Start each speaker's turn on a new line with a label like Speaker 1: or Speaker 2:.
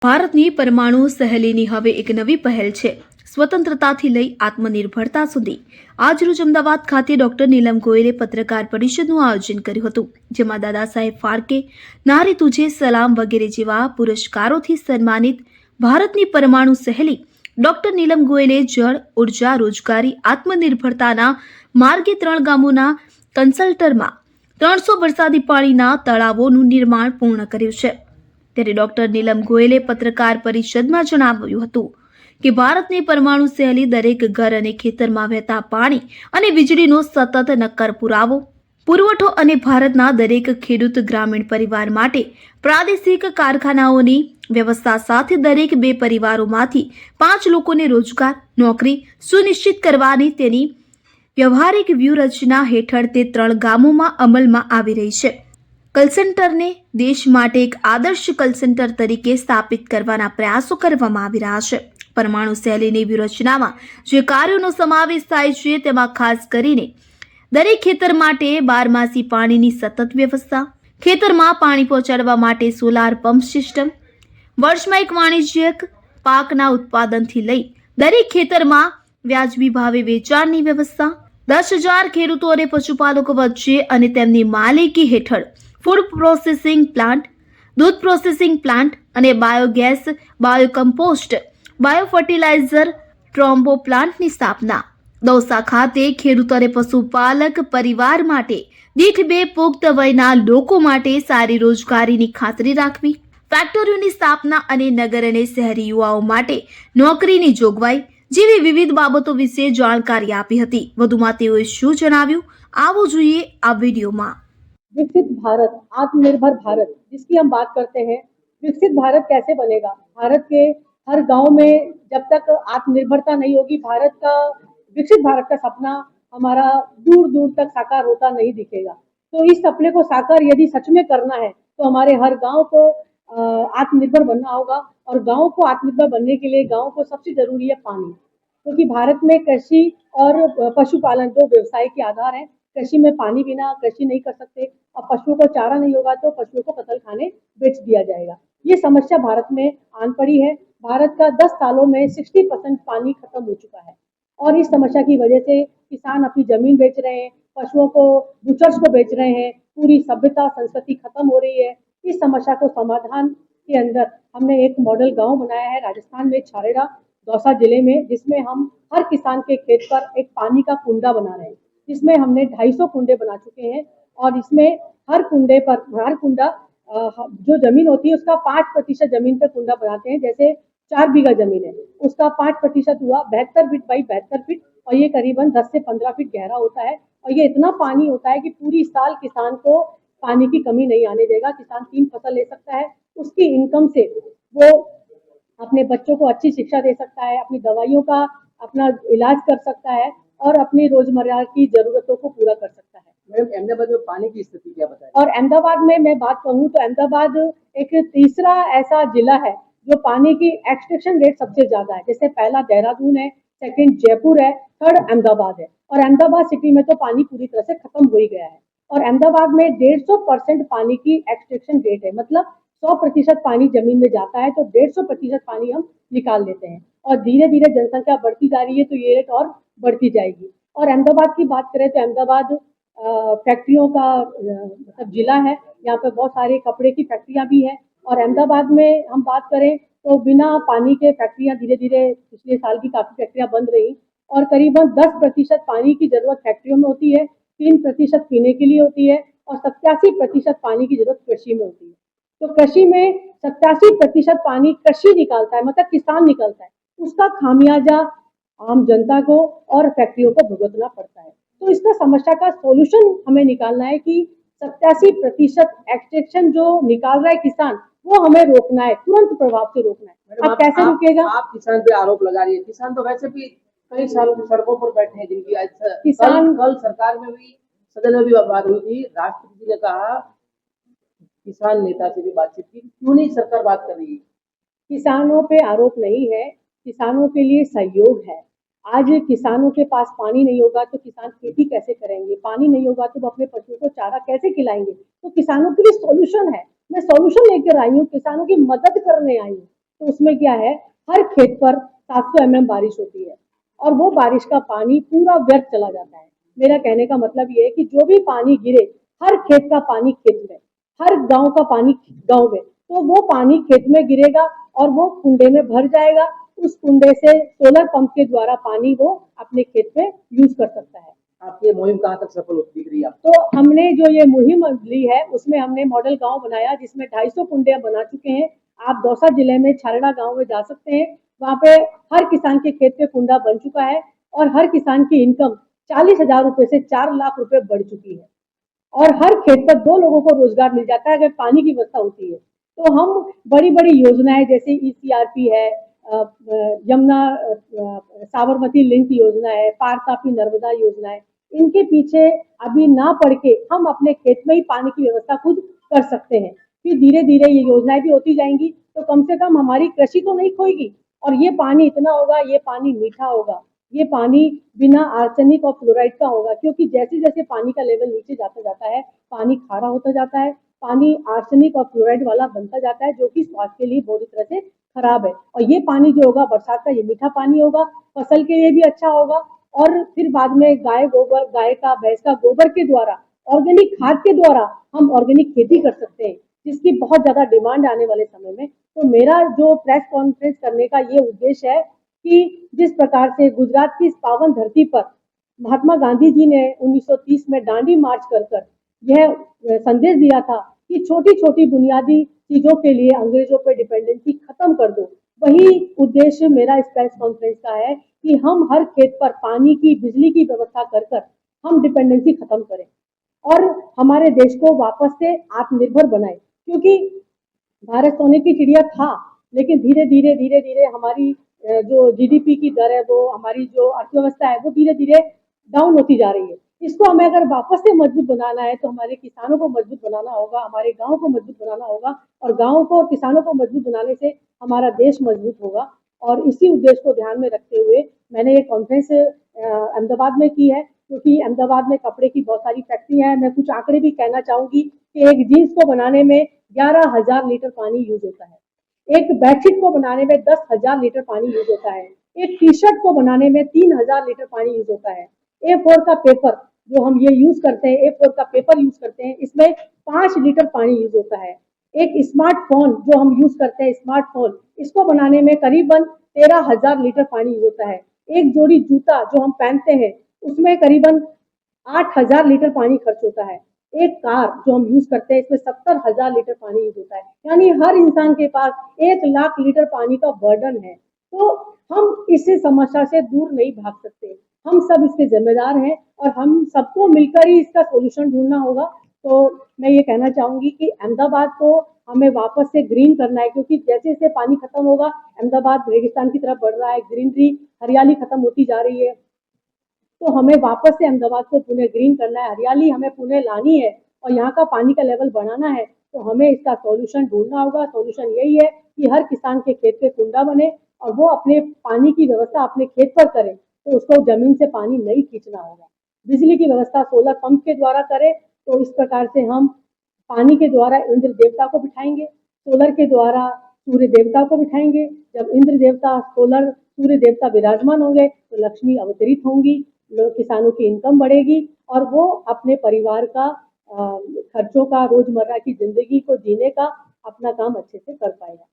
Speaker 1: ભારતની પરમાણુ સહેલીની હવે એક નવી પહેલ છે. સ્વતંત્રતાથી લઈ આત્મનિર્ભરતા સુધી. આજરોજ અમદાવાદ ખાતે ડોક્ટર નીલમ ગોયલે પત્રકાર પરિષદનું આયોજન કર્યું હતું, જેમાં દાદા સાહેબ ફાળકે, નારી તુજે સલામ વગેરે જેવા પુરસ્કારોથી સન્માનિત ભારતની પરમાણુ સહેલી ડોક્ટર નીલમ ગોયલે જળ, ઉર્જા, રોજગારી, આત્મનિર્ભરતાના માર્ગે 3 ગામોના કન્સલ્ટરમાં 300 વરસાદી પાણીના તળાવોનું નિર્માણ પૂર્ણ કર્યું છે. ત્યારે ડોક્ટર નીલમ ગોયલે પત્રકાર પરિષદમાં જણાવ્યું હતું કે ભારતની પરમાણુ સહેલી દરેક ઘર અને ખેતરમાં વહેતા પાણી અને વીજળીનો સતત નક્કર પુરવઠો અને ભારતના દરેક ખેડૂત ગ્રામીણ પરિવાર માટે પ્રાદેશિક કારખાનાઓની વ્યવસ્થા સાથે દરેક 2 પરિવારોમાંથી 5 લોકોને રોજગાર, નોકરી સુનિશ્ચિત કરવાની તેની વ્યવહારિક વ્યૂહરચના હેઠળ તે 3 ગામોમાં અમલમાં આવી રહી છે. કલ સેન્ટરને દેશ માટે એક આદર્શ કલ સેન્ટર તરીકે સ્થાપિત કરવાના પ્રયાસો કરવામાં આવી રહ્યા છે. પરમાણુ સહેલીની વ્યૂહરચનામાં જે કાર્યોનો સમાવેશ થાય છે તેમાં ખાસ કરીને દરેક ખેતર માટે 12માસી પાણીની સતત વ્યવસ્થા, ખેતરમાં પાણી પહોંચાડવા માટે સોલાર પંપ સિસ્ટમ, વર્ષમાં એક વાણિજ્યક પાકના ઉત્પાદનથી લઈ દરેક ખેતરમાં વ્યાજબી ભાવે વેચાણની વ્યવસ્થા, 10,000 ખેડૂતો અને પશુપાલકો વચ્ચે અને તેમની માલિકી હેઠળ ફૂડ પ્રોસેસિંગ પ્લાન્ટ, દૂધ પ્રોસેસિંગ પ્લાન્ટ અને બાયોગેસ, બાયોકમ્પોસ્ટ, બાયોફર્ટિલાઇઝર, ટ્રોમ્બો પ્લાન્ટની સ્થાપના. દૌસા ખાતે ખેડૂત અને પશુપાલક પરિવાર માટે દીઠ 2 પુખ્ત વયના લોકો માટે સારી રોજગારીની ખાતરી રાખવી, ફેક્ટરીઓની સ્થાપના અને નગર અને શહેરી યુવાઓ માટે નોકરીની જોગવાઈ જેવી વિવિધ બાબતો વિશે જાણકારી આપી હતી. વધુમાં તેઓએ શું જણાવ્યું, આવો જોઈએ આ વિડીયોમાં.
Speaker 2: विकसित भारत, आत्मनिर्भर भारत जिसकी हम बात करते हैं, विकसित भारत कैसे बनेगा? भारत के हर गांव में जब तक आत्मनिर्भरता नहीं होगी, विकसित भारत का सपना हमारा दूर दूर तक साकार होता नहीं दिखेगा. तो इस सपने को साकार यदि सच में करना है तो हमारे हर गांव को आत्मनिर्भर बनना होगा. और गांव को आत्मनिर्भर बनने के लिए गांव को सबसे जरूरी है पानी, क्योंकि भारत में कृषि और पशुपालन 2 व्यवसाय के आधार हैं. कृषि में पानी बिना कृषि नहीं कर सकते, और पशुओं को चारा नहीं होगा तो पशुओं को कतल खाने बेच दिया जाएगा. ये समस्या भारत में आन पड़ी है. भारत का 10 सालों में 60% पानी खत्म हो चुका है, और इस समस्या की वजह से किसान अपनी जमीन बेच रहे हैं, पशुओं को, बुचर्स को बेच रहे हैं, पूरी सभ्यता संस्कृति खत्म हो रही है. इस समस्या को समाधान के अंदर हमने एक मॉडल गाँव बनाया है राजस्थान में, छारेड़ा, दौसा जिले में, जिसमें हम हर किसान के खेत पर एक पानी का कुंडा बना रहे हैं, जिसमें हमने 250 कुंडे बना चुके हैं. और इसमें हर कुंडा जो जमीन होती है उसका 5% जमीन पर कुंडा बनाते हैं. जैसे 4 बीघा जमीन है, उसका 5% हुआ 72 फीट बाई 72 फीट, और ये करीबन 10 से 15 फीट गहरा होता है. और ये इतना पानी होता है कि पूरी साल किसान को पानी की कमी नहीं आने देगा. किसान 3 फसल ले सकता है. उसकी इनकम से वो अपने बच्चों को अच्छी शिक्षा दे सकता है, अपनी दवाइयों का अपना इलाज कर सकता है, और अपनी रोजमर्रा की जरूरतों को पूरा कर सकता है.
Speaker 3: मैडम, अहमदाबाद में पानी की स्थिति क्या बताएं?
Speaker 2: और अहमदाबाद में मैं बात कहूँ तो अहमदाबाद एक तीसरा ऐसा जिला है जो पानी की एक्सट्रैक्शन रेट सबसे ज्यादा है. जैसे पहला देहरादून है, सेकंड जयपुर है, थर्ड अहमदाबाद है. और अहमदाबाद सिटी में तो पानी पूरी तरह से खत्म हो ही गया है. और अहमदाबाद में 150% पानी की एक्सट्रैक्शन रेट है, मतलब 100% पानी जमीन में जाता है तो 150% पानी हम निकाल लेते हैं. और धीरे धीरे जनसंख्या बढ़ती जा रही है तो ये रेट और बढ़ती जाएगी. और अहमदाबाद की बात करें तो अहमदाबाद फैक्ट्रियों का मतलब जिला है. यहाँ पे बहुत सारे कपड़े की फैक्ट्रियाँ भी हैं. और अहमदाबाद में हम बात करें तो बिना पानी के फैक्ट्रियाँ धीरे धीरे पिछले साल की काफ़ी फैक्ट्रियाँ बंद रही, और करीबन 10% पानी की जरूरत फैक्ट्रियों में होती है, 3% पीने के लिए होती है, और 87% पानी की जरूरत कृषि में होती है. तो कृषि में 87% पानी कृषि निकालता है, मतलब किसान निकालता है. उसका खामियाजा आम जनता को और फैक्ट्रियों को भुगतना पड़ता है. तो इसका समस्या का सोल्यूशन हमें निकालना है कि 87% एक्सट्रैक्शन जो निकाल रहा है किसान, वो हमें रोकना है, तुरंत प्रभाव से रोकना है. अब कैसे रुकेगा?
Speaker 3: आप किसान पे आरोप लगा रही है. किसान तो वैसे भी कई सालों से सड़कों पर बैठे हैं, जिनकी आज कल सरकार में भी, सदन में भी बात हुई थी. राष्ट्रपति ने कहा किसान नेता से भी बातचीत की. क्यों नहीं सरकार बात कर रही है?
Speaker 2: किसानों पे आरोप नहीं है, किसानों के लिए सहयोग है. आज किसानों के पास पानी नहीं होगा तो किसान खेती कैसे करेंगे? पानी नहीं होगा तो वो अपने पशुओं को चारा कैसे खिलाएंगे? तो किसानों के लिए सॉल्यूशन है. मैं सॉल्यूशन लेकर आई हूँ, किसानों की मदद करने आई हूँ. तो उसमें क्या है, हर खेत पर 700 mm बारिश होती है और वो बारिश का पानी पूरा व्यर्थ चला जाता है। मेरा कहने का मतलब ये है कि जो भी पानी गिरे, हर खेत का पानी खेत में, हर गांव का पानी गांव में, तो वो पानी खेत में गिरेगा और वो कुंडे में भर जाएगा। उस कुंडे से सोलर पंप के द्वारा पानी वो अपने खेत में यूज कर सकता है।
Speaker 3: आपकी ये मुहिम कहाँ तक सफल दिख रही है आपको?
Speaker 2: तो हमने जो ये मुहिम ली है उसमें हमने मॉडल गांव बनाया जिसमें 250 कुंडे बना चुके हैं। आप दौसा जिले में छारड़ा गांव में जा सकते हैं, वहाँ पे हर किसान के खेत पे कुंडा बन चुका है और हर किसान की इनकम 40,000 रुपए से 4 लाख रुपए बढ़ चुकी है और हर खेत पर 2 लोगों को रोजगार मिल जाता है अगर पानी की व्यवस्था होती है। तो हम बड़ी बड़ी योजनाएं जैसे ECRP है, यमुना साबरमती लिंक योजना है, पार तापी नर्मदा योजना है, इनके पीछे अभी ना पड़ के हम अपने खेत में ही पानी की व्यवस्था खुद कर सकते हैं। फिर धीरे धीरे ये योजनाएं भी होती जाएंगी तो कम से कम हमारी कृषि तो नहीं खोएगी और ये पानी इतना होगा, ये पानी मीठा होगा, ये पानी बिना आर्सेनिक और फ्लोराइड का होगा, क्योंकि जैसे जैसे पानी का लेवल नीचे जाता जाता है पानी खारा होता जाता है, पानी आर्सेनिक और फ्लोराइड वाला बनता जाता है जो कि स्वास्थ्य के लिए बुरी तरह से खराब है। और ये पानी जो होगा बरसात का, ये मीठा पानी होगा, फसल के लिए भी अच्छा होगा और फिर बाद में गाय का, भैंस का गोबर के द्वारा, ऑर्गेनिक खाद के द्वारा हम ऑर्गेनिक खेती कर सकते हैं जिसकी बहुत ज्यादा डिमांड आने वाले समय में। तो मेरा जो प्रेस कॉन्फ्रेंस करने का ये उद्देश्य है कि जिस प्रकार से गुजरात की इस पावन धरती पर महात्मा गांधी जी ने 1930 में दांडी मार्च कर यह संदेश दिया था कि छोटी छोटी बुनियादी चीजों के लिए अंग्रेजों पर डिपेंडेंसी खत्म कर दो, वही उद्देश्य मेरा इस प्रेस कॉन्फ्रेंस का है कि हम हर खेत पर पानी की, बिजली की व्यवस्था कर हम डिपेंडेंसी खत्म करें और हमारे देश को वापस से आत्मनिर्भर बनाए। क्योंकि भारत सोने की चिड़िया था, लेकिन धीरे धीरे हमारी जो GDP की दर है, वो हमारी जो अर्थव्यवस्था है वो धीरे धीरे डाउन होती जा रही है। इसको हमें अगर वापस से मजबूत बनाना है तो हमारे किसानों को मजबूत बनाना होगा, हमारे गाँव को मजबूत बनाना होगा और गाँव को और किसानों को मजबूत बनाने से हमारा देश मजबूत होगा। और इसी उद्देश्य को ध्यान में रखते हुए मैंने ये कॉन्फ्रेंस अहमदाबाद में की है, क्योंकि अहमदाबाद में कपड़े की बहुत सारी फैक्ट्रियां हैं। मैं कुछ आंकड़े भी कहना चाहूंगी कि एक जीन्स को बनाने में 11,000 लीटर पानी यूज होता है, एक बेडशीट को बनाने में 10,000 लीटर पानी यूज होता है, एक टी-शर्ट को बनाने में 3,000 लीटर पानी यूज होता है। A4 का पेपर जो हम ये यूज करते हैं, A4 का पेपर यूज करते हैं, इसमें 5 लीटर पानी यूज होता है। एक स्मार्टफोन जो हम यूज करते हैं, स्मार्टफोन, इसको बनाने में करीबन 13,000 लीटर पानी यूज होता है। एक जोड़ी जूता जो हम पहनते हैं उसमें करीबन 8,000 लीटर पानी खर्च होता है। एक कार जो हम यूज करते हैं इसमें 70,000 लीटर पानी यूज होता है। यानी हर इंसान के पास 1 लाख लीटर पानी का बर्डन है। तो हम इस समस्या से दूर नहीं भाग सकते, हम सब इसके जिम्मेदार हैं और हम सबको मिलकर ही इसका सोल्यूशन ढूंढना होगा। तो मैं ये कहना चाहूंगी कि अहमदाबाद को हमें वापस से ग्रीन करना है, क्योंकि जैसे जैसे पानी खत्म होगा अहमदाबाद रेगिस्तान की तरफ बढ़ रहा है, ग्रीनरी, हरियाली खत्म होती जा रही है। तो हमें वापस से अहमदाबाद को पुनः ग्रीन करना है, हरियाली हमें पुनः लानी है और यहाँ का पानी का लेवल बढ़ाना है। तो हमें इसका सॉल्यूशन ढूंढना होगा। सॉल्यूशन यही है कि हर किसान के खेत पे कुंडा बने और वो अपने पानी की व्यवस्था अपने खेत पर करे, तो उसको जमीन से पानी नहीं खींचना होगा। बिजली की व्यवस्था सोलर पंप के द्वारा करे, तो इस प्रकार से हम पानी के द्वारा इंद्र देवता को बिठाएंगे, सोलर के द्वारा सूर्य देवता को बिठाएंगे। जब इंद्र देवता, सोलर, सूर्य देवता विराजमान होंगे तो लक्ष्मी अवतरित होंगी, लोग, किसानों की इनकम बढ़ेगी और वो अपने परिवार का खर्चों का, रोजमर्रा की जिंदगी को जीने का अपना काम अच्छे से कर पाएगा।